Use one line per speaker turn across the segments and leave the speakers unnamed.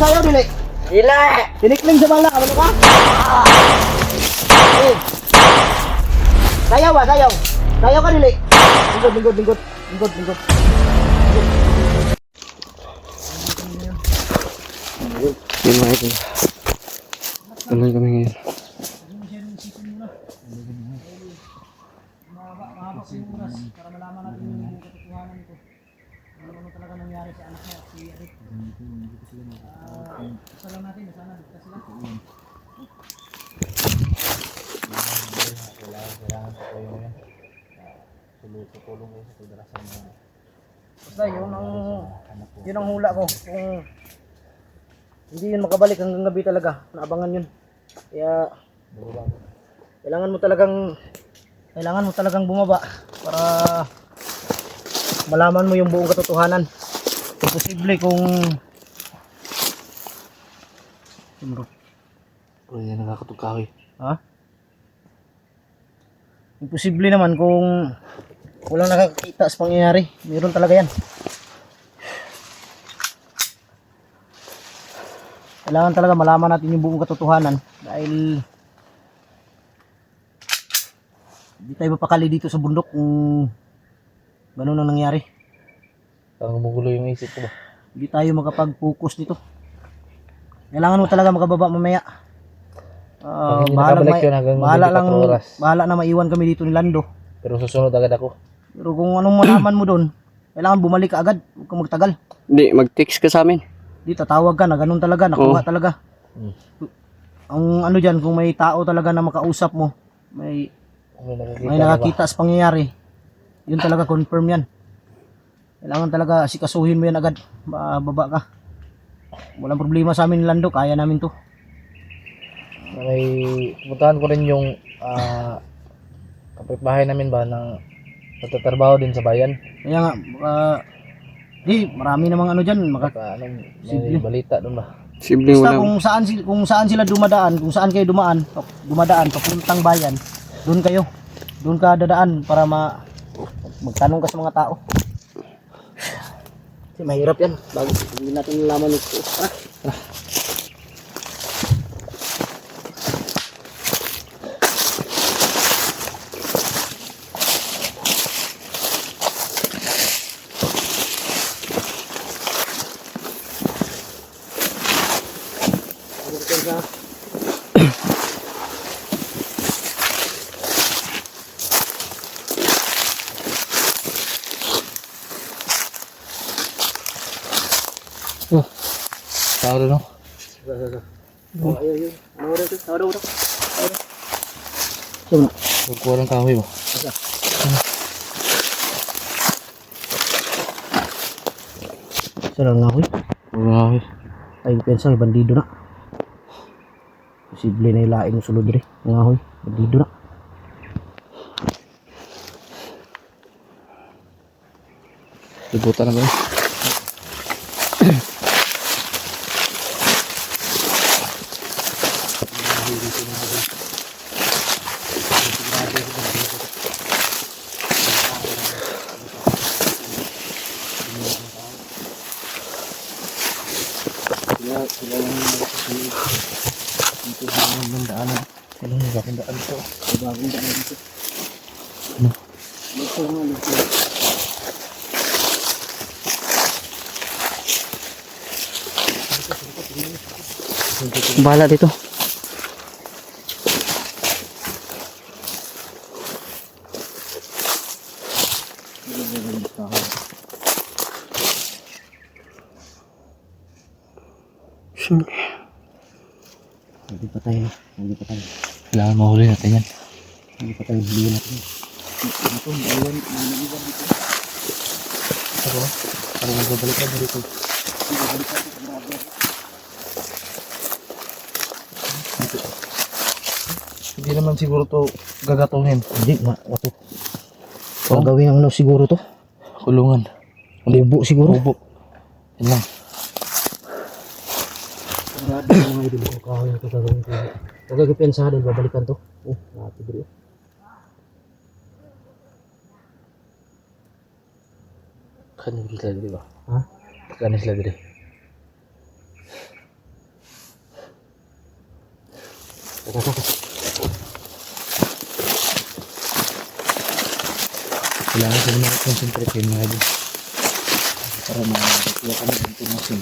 sayaw dili.
Dili.
Tinikling sa bala, ano ka? Eh. Sayaw ba, sayaw. Sayaw ka dili. Lingkod.
Yun mga ito. Tuloy kami ngayon.
Para malaman natin yung katotohanan nito. Ano talaga nangyari sa anak niya, si Eric. Isa lang natin, sana ligtas sila. Basta yun ang hula ko. Kung hindi yun makabalik hanggang gabi talaga, naabangan yun. Kaya kailangan mo talagang bumaba para malaman mo yung buong katotohanan. Imposible kung
Yan nakakatugkawi.
ha? Imposible naman kung walang nakakita sa pangyayari. Meron talaga yan. Kailangan talaga malaman natin yung buong katotohanan dahil hindi tayo mapakali dito sa bundok kung ganun ang nangyari.
Parang magulo yung isip ko ba?
Hindi tayo makapag-focus dito. Kailangan mo talaga makababa mamaya. Bahala na maiwan kami dito ni Lando.
Pero susunod agad ako.
Pero kung anong malaman mo doon, kailangan bumalik ka agad. Huwag kang magtagal.
Hindi, mag-text ka sa amin.
Di tatawag ka na ganun talaga, nakuha talaga. Ang ano diyan, kung may tao talaga na makausap mo, may nakakita sa pangyayari, yun talaga confirm yan. Kailangan talaga sikasuhin mo yan agad, baba ka. Walang problema sa amin Lando, kaya namin to.
May puntahan ko rin yung kapitbahay namin ba ng nagtatrabaho din sa bayan.
Kaya nga, marami namang ano dyan,
May balita doon ba?
basta kung saan sila dumadaan, kung saan kayo dumadaan papuntang bayan, doon ka dadaan para magtanong ka sa mga tao. Kasi mahirap yan bago hindi natin nalaman ito. Tara.
Tao rin, no?
Ayun. Ano oras?
Kukuha ng kahoy ba?
Sarang ngahoy.
Kahoy.
Ay, pensa bandido na. Posible na ilaing yung sulod rin. Ngahoy, bandido na.
Libutan na ba yun?
Bahala dito. Hindi pa tayo.
Kailangan mahuli natin yan.
Hindi pa tayo huli natin. Ito, iwan dito.
Ako? Parang magbabalik ka dito. Hindi naman siguro to gagatuhin.
Hindi, ito. Gagawin ang ano siguro to?
Kulungan.
Bubo siguro?
Bubo. Yan lang.
Grabe yung mga idol ko kahoy na ito gagawin ko. Huwag kagipensa dahil babalikan to. Oh, nakatibri.
Kanin sila dito ba?
Ha?
Kanin sila dito. Kailangan ko na concentrate yun mga idol. Para makakuha kami ng information.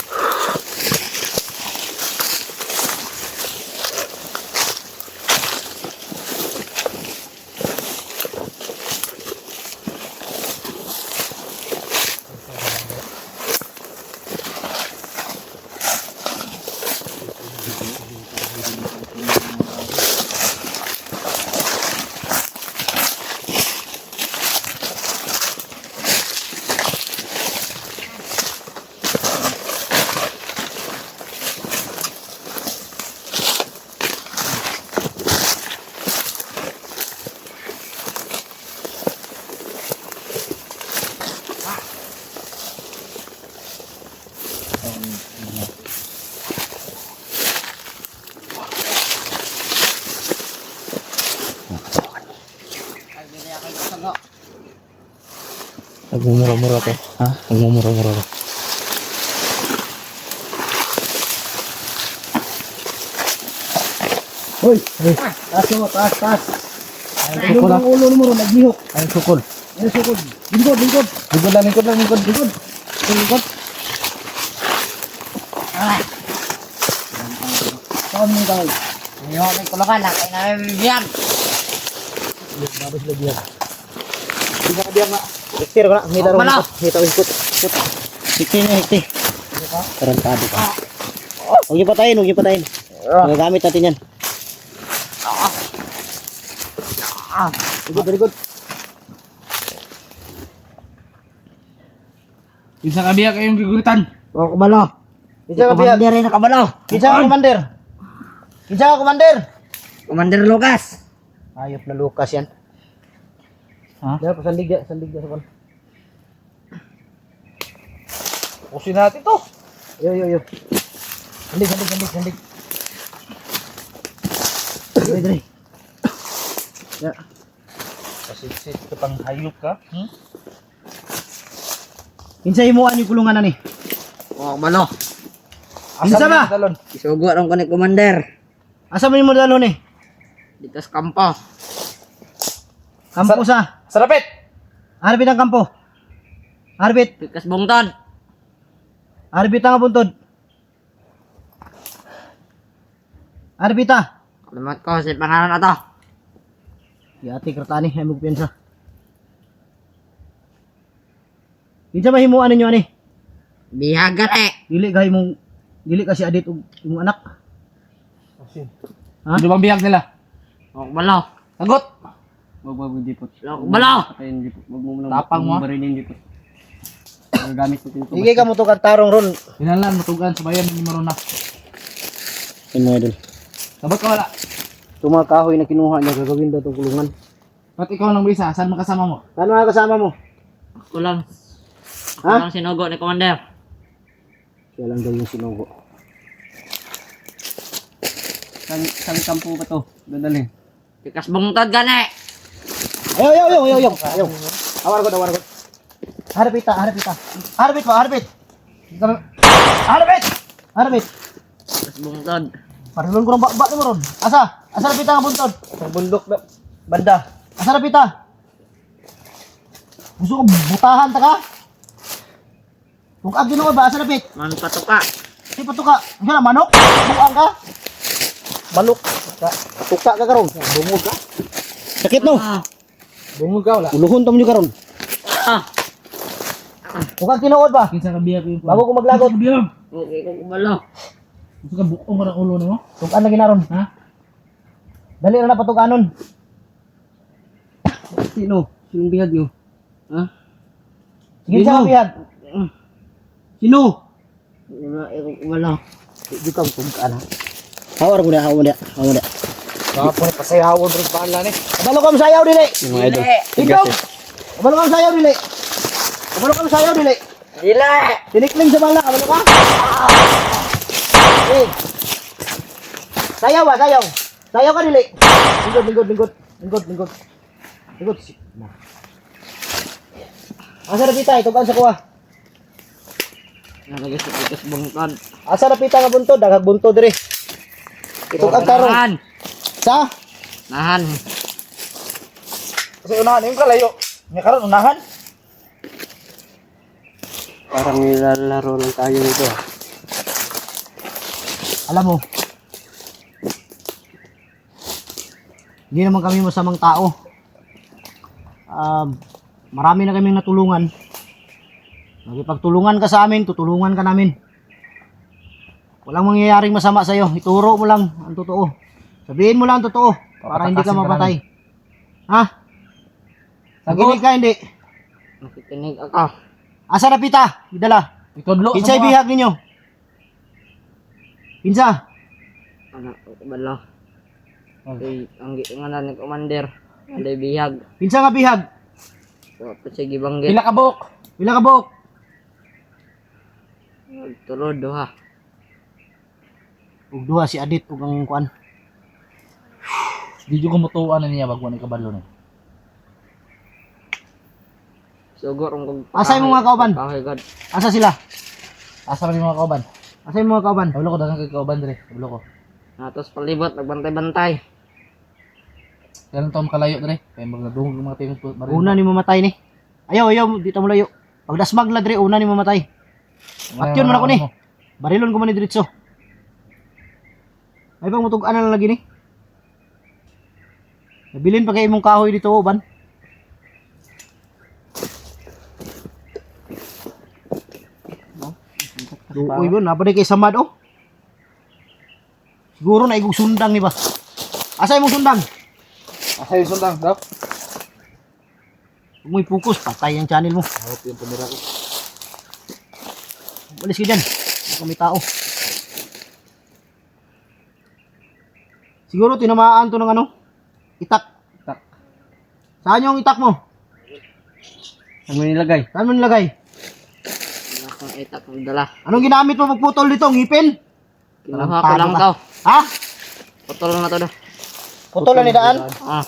Nagmumura-mura to. Ha? Nagmumura-mura to.
Hoy! Taas mo, taas. Ay, ang ulo mo ron, naglihok.
Ay, sukol.
Ay, sukod. Lingkod.
Lingkod lang.
Lingkod. Saan mo tayo?
Ngayon, may kulakan lang. Kaya namin bibigyan.
Babas lagi yan. Hindi ka biyak nga. Hektir ko na. Hita ron.
Mala.
Hita ikot. Hekti niya, hekti. Tarantado ka. Huwag niyo patayin. Magagamit natin yan. Very good.
Isang kabiyak kayong gigulitan.
O, kumalo. Kinsa ka biyak?
Commander ay nakabalaw.
Kinsa ka commander?
Commander Lucas.
Ayop na Lucas yan.
Ha?
Diyan, sandig sa kon.
Pusin natin to.
Yo. Sandig. Dre. Ya.
Pasit-sit ka pang hayop ka.
Kinsa himuan yung kulungan na ni?
O, malo.
Kinsa ba?
Talon.
Isugo rin ko ni Commander.
Asa mo dalo ni?
Dito sa kampo.
Kampo sa?
Sarapit!
Arbit ang kampo. Arbit
Pikas bungtod.
ang buntod. Arbita.
Kalimat ko si pangalan na to.
Yati kertani ay magpiyansa. Kinsa ba himuan ninyo ani?
Bihagan eh.
Dili kasi adit og imong anak. Ha?
Sino bang biyak nila?
O, malo.
Sagot! Wag dipot.
O, malo.
Patayin dipot. Wag mo lang.
Tapang mo.
Barilin dipot. Gagamit ko dito.
Sige ka mo to kag tarong ron.
Hinalan, matugan sa bayan ni Maruna.
Imo idol.
Sabat ka wala.
Itong mga kahoy na kinuha niya gagawin daw itong kulungan.
Ba't ikaw lang bisa? Saan makasama mo?
Saan mga kasama mo?
Ako lang. Ako
Ha?
lang sinugo ni Commander.
Siya lang daw yung sinugo.
Saan kampo ba to? Dadalhin.
Pikas bungtod gani.
Ayaw. Awar ko. Harbit.
Pikas bungtod.
Parilon ko ng baba mo ron. Asa rapita nga buntod.
Sa bundok na. Banda.
Asa rapita? Gusto ko butahan ta ka? Kung ag ginoo ba asa rapit?
Man patuka.
Si patuka. Ano na manok? Buang ka? Manok. Tuka ka karon. Bungog ka. Sakit no.
Bungog ka wala.
Uluhon tom nyo karon.
Ah.
Kung ag tinuod ba?
Kinsa ka biyak yung
Bago ko maglagot.
biyak.
Okay, kung malo.
Gusto ka bukong ka ng ulo na mo?
Kung lagi na ron.
Ha?
Dali na patukanon.
Sino? Sinong bihag nyo? Ha?
Sige sa kapihag.
Sino?
Malo.
Di ka pagkaan ha. Hawar mo na.
Kapon na pasayawon rin pala ni.
Kabalo ka masayaw dili.
Mga idol.
Ikaw. Kabalo ka masayaw dili.
Dila.
Tinikling sa bala. Kabalo ka. Eh. Sayaw ba? Sayaw ka dili. Lingkod. Asa rapita itugan sa kuha.
Nalagay sa pikas bungtod.
Asa rapita nga buntod, daghag buntod diri. Itug ang tarong. Sa?
Nahan.
Kasi unahan yung kalayo. May karon unahan.
Parang nilalaro lang tayo nito.
Alam mo, hindi naman kami masamang tao. Marami na kaming natulungan. Magipagtulungan ka sa amin, tutulungan ka namin. Walang mangyayaring masama sa'yo. Ituro mo lang ang totoo. Sabihin mo lang ang totoo para hindi ka
Papatakasin ka
mapatay. Ha? Naginig ka hindi?
Nakikinig ako.
Asa na pita? Idala.
Itudlo
Kinsay bihag ninyo? Kinsa?
Anak ko kabalo. Kay ang giinganan ni Commander. Anday bihag.
Kinsa nga bihag?
So, sige banggit.
Pila ka buok.
Pila ka buok?
Tulod duha.
Ug duha si Adit ug ang kuan.
Di ko mutuan na niya bagwan ni kabalo ni.
Sugor ang
Asa yung mga kauban?
Kahoy god.
Asa sila?
Asa man yung mga kauban?
Asa yung mga kauban?
Kabalo ko dagang kay kauban dire. Kabalo ko.
Natos palibot nagbantay-bantay.
Ganun taon kalayo dire. Kaya magdungog yung mga tingin po.
Una ni mamatay ni. Ayaw, dito mo layo. Pag dasmag la dire, una ni mamatay. Patyon mo na ko ni. Barilon ko man ni diretso. Ay bang mutug-an na lang lagi ni. Nabilin pa kay imong kahoy dito, uban. Uy, bon, napa kay samad oh. Siguro na igug sundang ni ba. Asa imong sundang?
Asa yung sundang daw?
Huwag mo'y focus, patay ang channel mo.
Hawap yung pumira ko.
Walis ka dyan. Huwag may tao. Siguro tinamaan to ng ano? Itak.
Tak.
Saan yung itak mo?
Saan mo nilagay?
Saan mo nilagay?
Wala kang itak ng dala.
Anong ginamit mo pagputol dito? Ngipin?
Kinuha ko lang
Tarantado
daw.
Ha?
Putol na to daw.
Putol na ni daan?
Ah.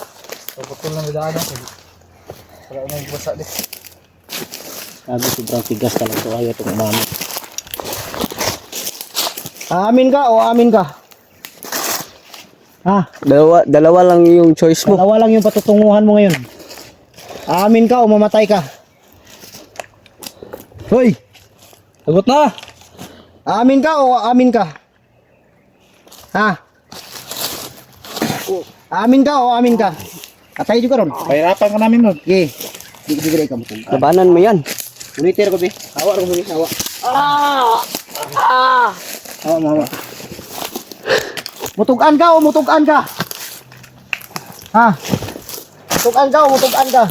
Pagputol lang nila ano. Wala na yung basa di.
Sabi sobrang tigas talaga to ayaw itong umami.
Amin ka o amin ka? Ha?
Dalawa lang yung choice mo.
Dalawa lang yung patutunguhan mo ngayon. Amin ka o mamatay ka? Hoy!
Sagot na!
Amin ka o amin ka? Ha? Amin ka o amin ka? Atay juga ron.
Pahirapan ka namin nun.
Okay. Di ka mo.
Labanan mo yan.
Uniter ko be. Hawa ko be. Hawa. Hawa mo hawa. Mutugan ka o mutugan ka? Ha? Mutugan ka o mutugan ka?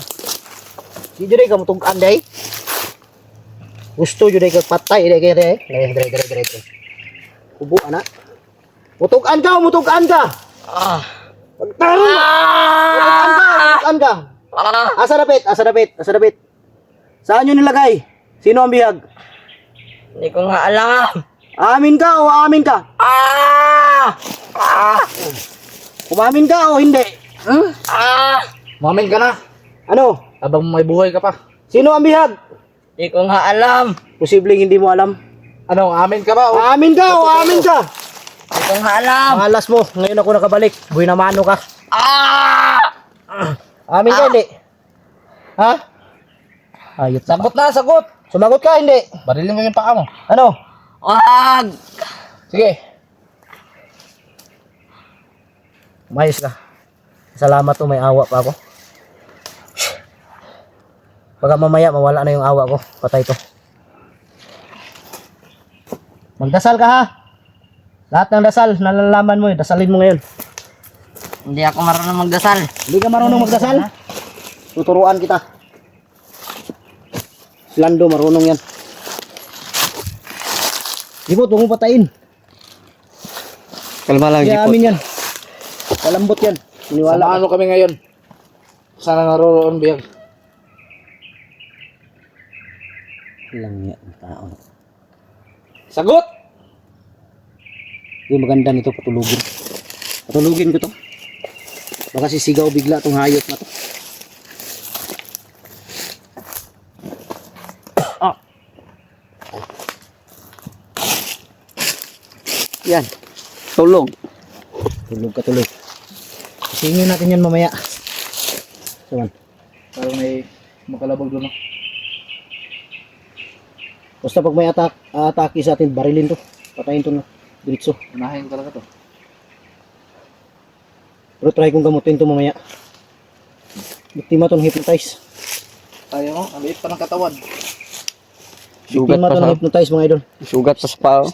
Di jud ka mutugan day. Gusto jud ka patay day kay day. Dire. Ubo ana. Mutugan ka o mutugan ka? Pagtarong! Mutugan ka! Asa dapit? Saan nyo nilagay? Sino ang bihag?
Hindi ko nga alam.
Amin ka o amin ka? Umamin ka o hindi?
Mamin ka na.
Ano?
Habang may buhay ka pa.
Sino ang bihag?
Hindi ko nga alam.
Posibleng hindi mo alam.
Ano, amin ka ba? O?
Amin ka o amin ka?
Hindi ko nga alam.
Malas mo, ngayon ako nakabalik. Buhay na mano ka. Amin ka hindi? Ha? Ayot.
Sagot na, sagot!
Sumagot ka hindi?
Barilin mo yung paa mo.
Ano?
Wag.
Sige.
Umayos ka. Salamat to, may awa pa ako. Baka mamaya mawala na yung awa ko. Patay to. Magdasal ka ha. Lahat ng dasal, nalalaman mo dasalin mo ngayon.
Hindi ako marunong magdasal.
Hindi ka marunong magdasal? Tuturuan kita. Si Lando marunong yan. Di po, tungo patayin.
Kalma lang,
Kaya amin yan. Malambot yan. Iniwala ka.
Samahan mo kami ngayon. Sana naroon biyag.
Lang yan, tao.
Sagot!
Hindi maganda nito patulugin. Patulugin ko to. Baka sisigaw bigla tong hayop na to.
Yan. Tulog.
Tulog ka tulog. Singin natin yan mamaya. Saman.
Parang may makalabag doon. No?
Basta pag may atake sa atin, barilin to. Patayin to na. Diretso.
Unahin ko talaga to.
Pero try kong gamutin to mamaya. Biktima to ng hypnotize.
Ayaw mo, ang liit pa ng katawan.
Sugat
Biktima
pa
to
sa
ng hypnotize mga idol.
sugat pa sa pao.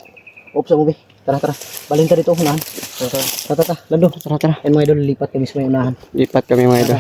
Oops, mo be. Tara, tara. Balhin ta dito, unahan. Tara, tara. Lando.
Tara, tara.
Yan mga idol, lipat kami sa may unahan.
Lipat kami mga idol.